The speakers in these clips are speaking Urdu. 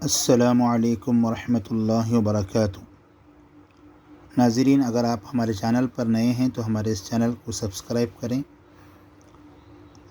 السلام علیکم ورحمۃ اللہ وبرکاتہ۔ ناظرین، اگر آپ ہمارے چینل پر نئے ہیں تو ہمارے اس چینل کو سبسکرائب کریں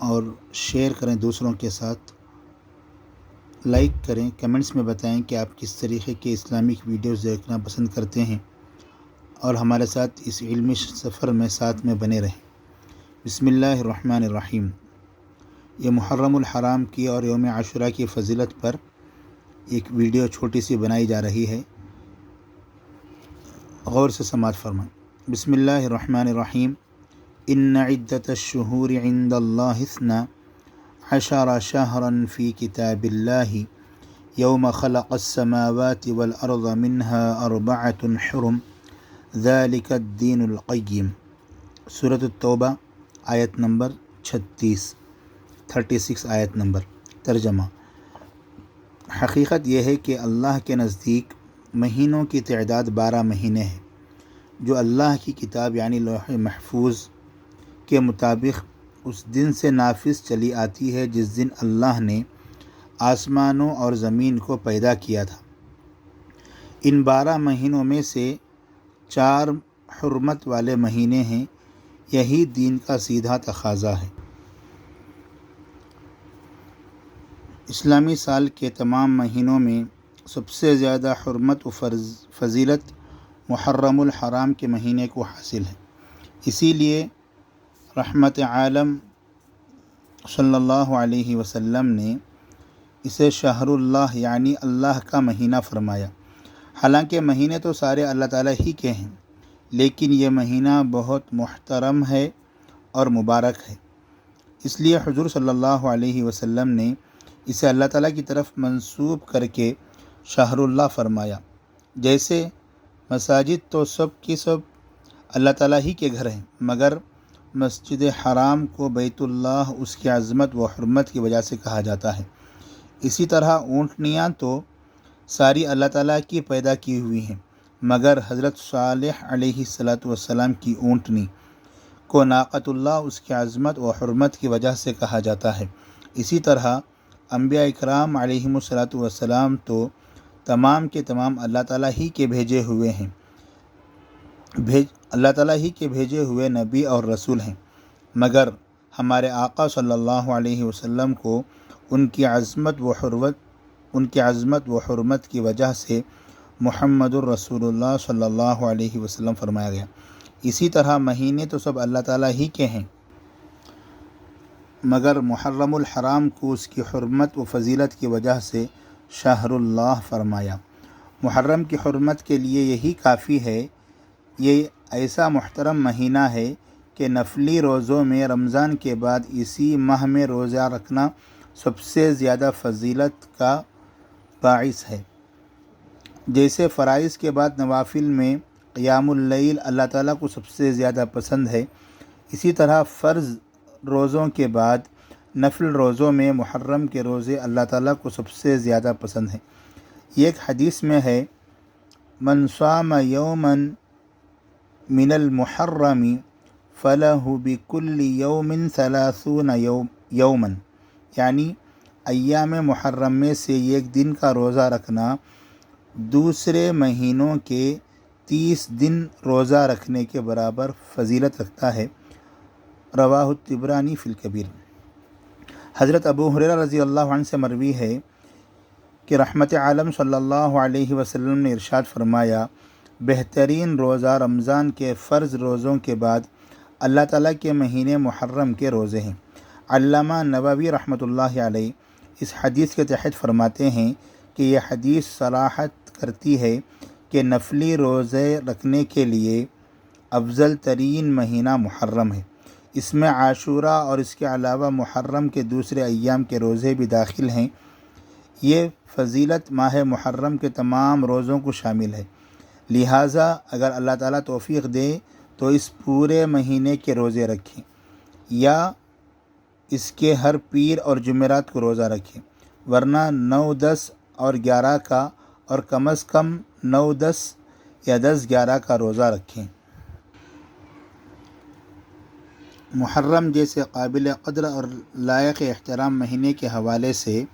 اور شیئر کریں دوسروں کے ساتھ، لائک کریں، کمنٹس میں بتائیں کہ آپ کس طریقے کے اسلامک ویڈیوز دیکھنا پسند کرتے ہیں اور ہمارے ساتھ اس علمی سفر میں ساتھ میں بنے رہیں۔ بسم اللہ الرحمن الرحیم۔ یہ محرم الحرام کی اور یوم عاشوراء کی فضیلت پر ایک ویڈیو چھوٹی سی بنائی جا رہی ہے، غور سے سماعت فرمائیں۔ بسم اللہ الرحمن الرحیم۔ ان عدۃ الشہور عند اللہ 12 شہرا فی کتاب اللہ یوم خلق السماوات والارض منها 4 حرم ذلک الدین القیم۔ سورۃ التوبہ آیت نمبر 36 آیت نمبر۔ ترجمہ: حقیقت یہ ہے کہ اللہ کے نزدیک مہینوں کی تعداد 12 مہینے ہے، جو اللہ کی کتاب یعنی لوح محفوظ کے مطابق اس دن سے نافذ چلی آتی ہے جس دن اللہ نے آسمانوں اور زمین کو پیدا کیا تھا۔ ان 12 مہینوں میں سے 4 حرمت والے مہینے ہیں، یہی دین کا سیدھا تقاضا ہے۔ اسلامی سال کے تمام مہینوں میں سب سے زیادہ حرمت و فضیلت محرم الحرام کے مہینے کو حاصل ہے۔ اسی لیے رحمت عالم صلی اللہ علیہ وسلم نے اسے شہر اللہ یعنی اللہ کا مہینہ فرمایا۔ حالانکہ مہینے تو سارے اللہ تعالیٰ ہی کے ہیں، لیکن یہ مہینہ بہت محترم ہے اور مبارک ہے، اس لیے حضور صلی اللہ علیہ وسلم نے اسے اللہ تعالیٰ کی طرف منسوب کر کے شہر اللہ فرمایا۔ جیسے مساجد تو سب کی سب اللہ تعالیٰ ہی کے گھر ہیں، مگر مسجد حرام کو بیت اللہ اس کی عظمت و حرمت کی وجہ سے کہا جاتا ہے۔ اسی طرح اونٹنیاں تو ساری اللہ تعالیٰ کی پیدا کی ہوئی ہیں، مگر حضرت صالح علیہ السلام کی اونٹنی کو ناقۃ اللہ اس کی عظمت و حرمت کی وجہ سے کہا جاتا ہے۔ اسی طرح انبیاء اکرام علیہم السلام تو تمام کے تمام اللہ تعالیٰ ہی کے بھیجے ہوئے ہیں، اللہ تعالیٰ ہی کے بھیجے ہوئے نبی اور رسول ہیں، مگر ہمارے آقا صلی اللہ علیہ وسلم کو ان کی عظمت و حرمت کی وجہ سے محمد الرسول اللہ صلی اللہ علیہ وسلم فرمایا گیا۔ اسی طرح مہینے تو سب اللہ تعالیٰ ہی کے ہیں، مگر محرم الحرام کو اس کی حرمت و فضیلت کی وجہ سے شہر اللہ فرمایا۔ محرم کی حرمت کے لیے یہی کافی ہے۔ یہ ایسا محترم مہینہ ہے کہ نفلی روزوں میں رمضان کے بعد اسی ماہ میں روزہ رکھنا سب سے زیادہ فضیلت کا باعث ہے۔ جیسے فرائض کے بعد نوافل میں قیام اللیل اللہ تعالیٰ کو سب سے زیادہ پسند ہے، اسی طرح فرض روزوں کے بعد نفل روزوں میں محرم کے روزے اللہ تعالیٰ کو سب سے زیادہ پسند ہیں۔ یہ ایک حدیث میں ہے، من صام یوما من المحرم فلہ بکل یوم 30 یوما، یعنی ایام محرم میں سے ایک دن کا روزہ رکھنا دوسرے مہینوں کے 30 دن روزہ رکھنے کے برابر فضیلت رکھتا ہے۔ رواہ الطبرانی فی الکبیر۔ حضرت ابو ہریرہ رضی اللہ عنہ سے مروی ہے کہ رحمت عالم صلی اللہ علیہ وسلم نے ارشاد فرمایا، بہترین روزہ رمضان کے فرض روزوں کے بعد اللہ تعالیٰ کے مہینے محرم کے روزے ہیں۔ علامہ نووی رحمۃ اللہ علیہ اس حدیث کے تحت فرماتے ہیں کہ یہ حدیث صراحت کرتی ہے کہ نفلی روزے رکھنے کے لیے افضل ترین مہینہ محرم ہے۔ اس میں عاشوراء اور اس کے علاوہ محرم کے دوسرے ایام کے روزے بھی داخل ہیں۔ یہ فضیلت ماہ محرم کے تمام روزوں کو شامل ہے، لہٰذا اگر اللہ تعالیٰ توفیق دے تو اس پورے مہینے کے روزے رکھیں، یا اس کے ہر پیر اور جمعرات کو روزہ رکھیں، ورنہ 9، 10 اور 11 کا، اور کم از کم 9، 10 یا 10، 11 کا روزہ رکھیں۔ محرم جیسے قابل قدر اور لائق احترام مہینے کے حوالے سے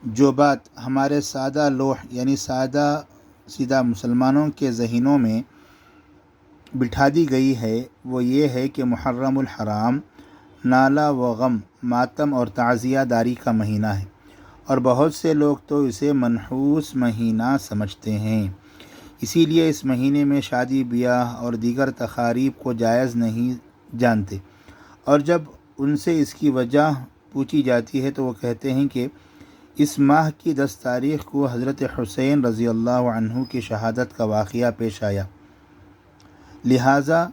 جو بات ہمارے سادہ لوح یعنی سیدھا مسلمانوں کے ذہنوں میں بٹھا دی گئی ہے وہ یہ ہے کہ محرم الحرام نالہ و غم، ماتم اور تعزیہ داری کا مہینہ ہے، اور بہت سے لوگ تو اسے منحوس مہینہ سمجھتے ہیں۔ اسی لیے اس مہینے میں شادی بیاہ اور دیگر تقاریب کو جائز نہیں جانتے، اور جب ان سے اس کی وجہ پوچھی جاتی ہے تو وہ کہتے ہیں کہ اس ماہ کی 10 تاریخ کو حضرت حسین رضی اللہ عنہ کی شہادت کا واقعہ پیش آیا، لہٰذا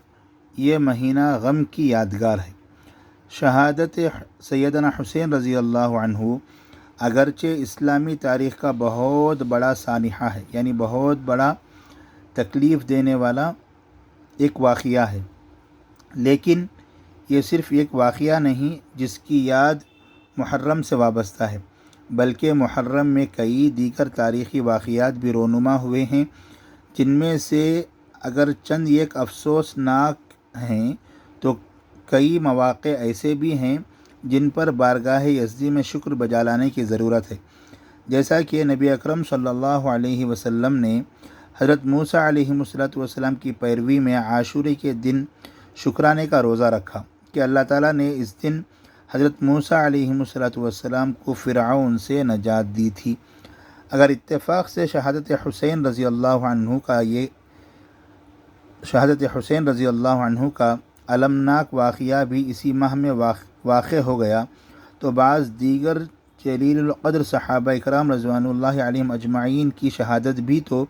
یہ مہینہ غم کی یادگار ہے۔ شہادت سیدنا حسین رضی اللہ عنہ اگرچہ اسلامی تاریخ کا بہت بڑا سانحہ ہے، یعنی بہت بڑا تکلیف دینے والا ایک واقعہ ہے، لیکن یہ صرف ایک واقعہ نہیں جس کی یاد محرم سے وابستہ ہے، بلکہ محرم میں کئی دیگر تاریخی واقعات بھی رونما ہوئے ہیں، جن میں سے اگر چند ایک افسوسناک ہیں تو کئی مواقع ایسے بھی ہیں جن پر بارگاہ یزدی میں شکر بجا لانے کی ضرورت ہے، جیسا کہ نبی اکرم صلی اللہ علیہ وسلم نے حضرت موسیٰ علیہ السلام کی پیروی میں عاشورے کے دن شکرانے کا روزہ رکھا کہ اللہ تعالیٰ نے اس دن حضرت موسیٰ علیہ السلام کو فرعون سے نجات دی تھی۔ اگر اتفاق سے شہادت حسین رضی اللہ عنہ کا المناک واقعہ بھی اسی ماہ میں واقع ہو گیا تو بعض دیگر جلیل القدر صحابہ اکرام رضوان اللہ علیہم اجمعین کی شہادت بھی تو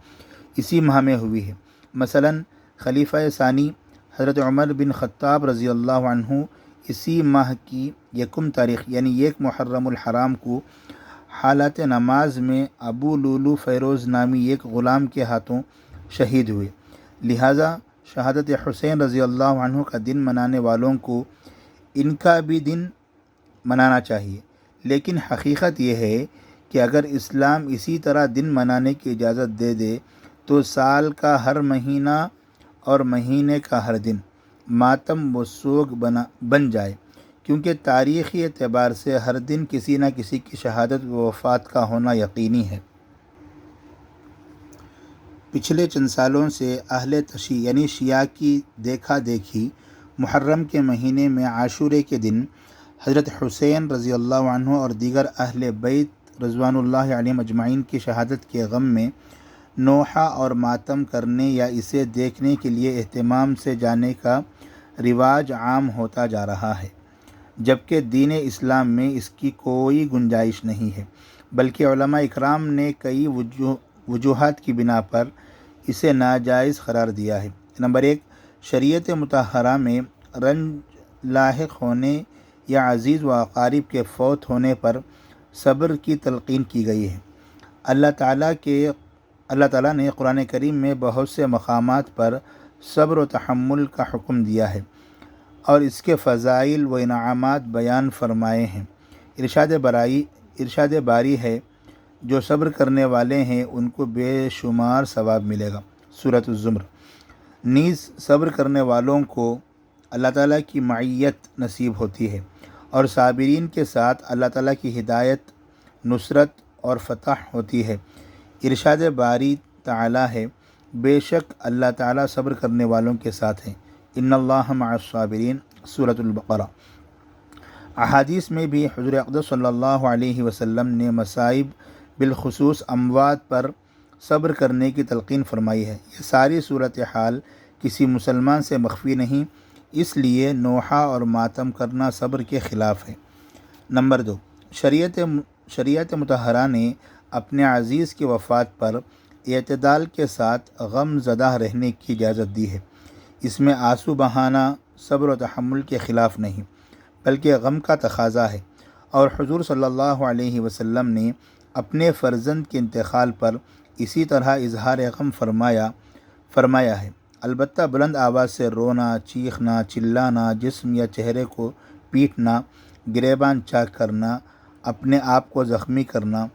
اسی ماہ میں ہوئی ہے۔ مثلا خلیفہ ثانی حضرت عمر بن خطاب رضی اللہ عنہ اسی ماہ کی 1 تاریخ یعنی 1 محرم الحرام کو حالت نماز میں ابو لولو فیروز نامی ایک غلام کے ہاتھوں شہید ہوئے، لہٰذا شہادت حسین رضی اللہ عنہ کا دن منانے والوں کو ان کا بھی دن منانا چاہیے، لیکن حقیقت یہ ہے کہ اگر اسلام اسی طرح دن منانے کی اجازت دے دے تو سال کا ہر مہینہ اور مہینے کا ہر دن ماتم و سوگ بن جائے، کیونکہ تاریخی اعتبار سے ہر دن کسی نہ کسی کی شہادت و وفات کا ہونا یقینی ہے۔ پچھلے چند سالوں سے اہل تشیع یعنی شیعہ کی دیکھا دیکھی محرم کے مہینے میں عاشورے کے دن حضرت حسین رضی اللہ عنہ اور دیگر اہل بیت رضوان اللہ علیہم اجمعین کی شہادت کے غم میں نوحہ اور ماتم کرنے یا اسے دیکھنے کے لیے اہتمام سے جانے کا رواج عام ہوتا جا رہا ہے، جبکہ دین اسلام میں اس کی کوئی گنجائش نہیں ہے، بلکہ علماء اکرام نے کئی وجوہات کی بنا پر اسے ناجائز قرار دیا ہے۔ نمبر 1، شریعت مطہرہ میں رنج لاحق ہونے یا عزیز و اقارب کے فوت ہونے پر صبر کی تلقین کی گئی ہے۔ اللہ تعالیٰ نے قرآن کریم میں بہت سے مقامات پر صبر و تحمل کا حکم دیا ہے اور اس کے فضائل و انعامات بیان فرمائے ہیں۔ ارشاد باری ہے، جو صبر کرنے والے ہیں ان کو بے شمار ثواب ملے گا، سورۃ الزمر۔ نیز صبر کرنے والوں کو اللہ تعالیٰ کی معیت نصیب ہوتی ہے، اور صابرین کے ساتھ اللہ تعالیٰ کی ہدایت، نصرت اور فتح ہوتی ہے۔ ارشاد باری تعالیٰ ہے، بے شک اللہ تعالیٰ صبر کرنے والوں کے ساتھ ہیں، ان اللہ مع الصابرین، سورۃ البقرہ۔ احادیث میں بھی حضور اقدس صلی اللہ علیہ وسلم نے مصائب بالخصوص اموات پر صبر کرنے کی تلقین فرمائی ہے۔ یہ ساری صورتحال کسی مسلمان سے مخفی نہیں، اس لیے نوحہ اور ماتم کرنا صبر کے خلاف ہے۔ نمبر 2، شریعت مطہرہ نے اپنے عزیز کی وفات پر اعتدال کے ساتھ غم زدہ رہنے کی اجازت دی ہے۔ اس میں آنسو بہانا صبر و تحمل کے خلاف نہیں، بلکہ غم کا تقاضا ہے، اور حضور صلی اللہ علیہ وسلم نے اپنے فرزند کے انتقال پر اسی طرح اظہار غم فرمایا ہے۔ البتہ بلند آواز سے رونا، چیخنا، چلانا، جسم یا چہرے کو پیٹنا، گریبان چاک کرنا، اپنے آپ کو زخمی کرنا،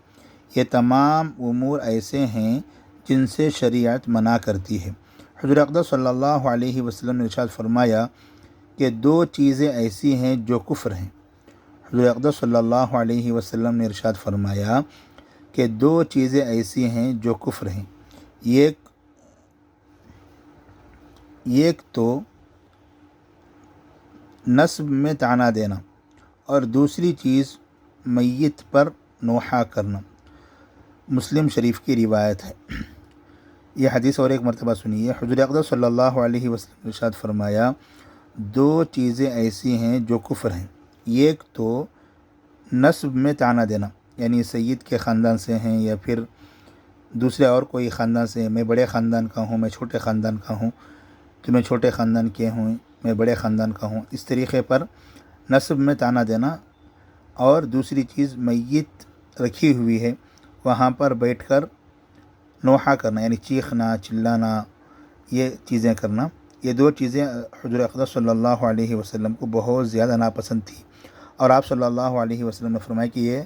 یہ تمام امور ایسے ہیں جن سے شریعت منع کرتی ہے۔ حضور اقدس صلی اللہ علیہ وسلم نے ارشاد فرمایا کہ 2 چیزیں ایسی ہیں جو کفر ہیں۔ حضور اقدس صلی اللہ علیہ وسلم نے ارشاد فرمایا کہ دو چیزیں ایسی ہیں جو کفر ہیں، ایک تو نسب میں طعنہ دینا اور دوسری چیز میت پر نوحہ کرنا۔ مسلم شریف کی روایت ہے۔ یہ حدیث اور ایک مرتبہ سنیے۔ حضور اقدس صلی اللہ علیہ وسلم نے ارشاد فرمایا، دو چیزیں ایسی ہیں جو کفر ہیں، ایک تو نسب میں طعنہ دینا، یعنی سید کے خاندان سے ہیں یا پھر دوسرے اور کوئی خاندان سے، میں بڑے خاندان کا ہوں، میں چھوٹے خاندان کا ہوں، تمہیں چھوٹے خاندان کے ہوں، میں بڑے خاندان کا ہوں، اس طریقے پر نسب میں طعنہ دینا۔ اور دوسری چیز میت رکھی ہوئی ہے وہاں پر بیٹھ کر نوحہ کرنا، یعنی چیخنا چلانا، یہ چیزیں کرنا۔ یہ دو چیزیں حضور اقدس صلی اللہ علیہ وسلم کو بہت زیادہ ناپسند تھی، اور آپ صلی اللہ علیہ وسلم نے فرمایا کہ یہ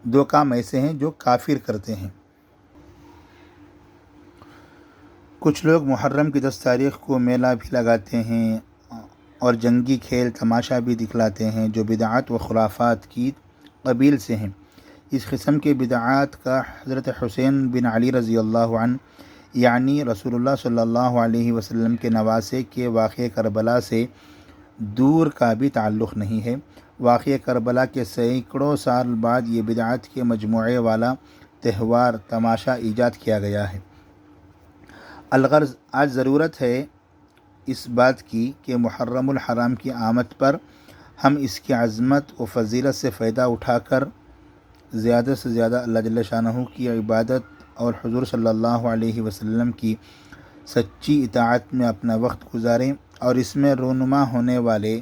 دو کام ایسے ہیں جو کافر کرتے ہیں۔ کچھ لوگ محرم کی 10 تاریخ کو میلہ بھی لگاتے ہیں اور جنگی کھیل تماشا بھی دکھلاتے ہیں جو بدعات و خرافات کی قبیل سے ہیں۔ اس قسم کے بدعات کا حضرت حسین بن علی رضی اللہ عنہ یعنی رسول اللہ صلی اللہ علیہ وسلم کے نواسے کے واقعہ کربلا سے دور کا بھی تعلق نہیں ہے۔ واقعہ کربلا کے سینکڑوں سال بعد یہ بدعات کے مجموعے والا تہوار تماشا ایجاد کیا گیا ہے۔ الغرض آج ضرورت ہے اس بات کی کہ محرم الحرام کی آمد پر ہم اس کی عظمت و فضیلت سے فائدہ اٹھا کر زیادہ سے زیادہ اللہ جل شانہ کی عبادت اور حضور صلی اللہ علیہ وسلم کی سچی اطاعت میں اپنا وقت گزاریں، اور اس میں رونما ہونے والے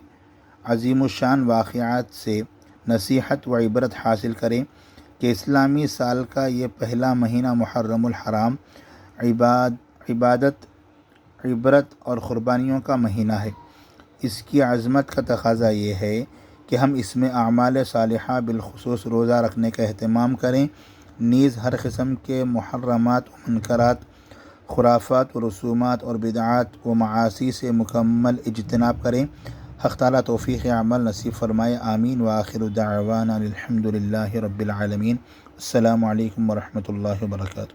عظیم الشان واقعات سے نصیحت و عبرت حاصل کریں کہ اسلامی سال کا یہ پہلا مہینہ محرم الحرام عبادت، عبرت اور قربانیوں کا مہینہ ہے۔ اس کی عظمت کا تقاضا یہ ہے کہ ہم اس میں اعمال صالحہ بالخصوص روزہ رکھنے کا اہتمام کریں، نیز ہر قسم کے محرمات و منکرات، خرافات و رسومات اور بدعات و معاصی سے مکمل اجتناب کریں۔ حق تعالیٰ توفیق عمل نصیب فرمائے، آمین۔ وآخر دعوانا الحمد للہ رب العالمین۔ السلام علیکم ورحمۃ اللہ وبرکاتہ۔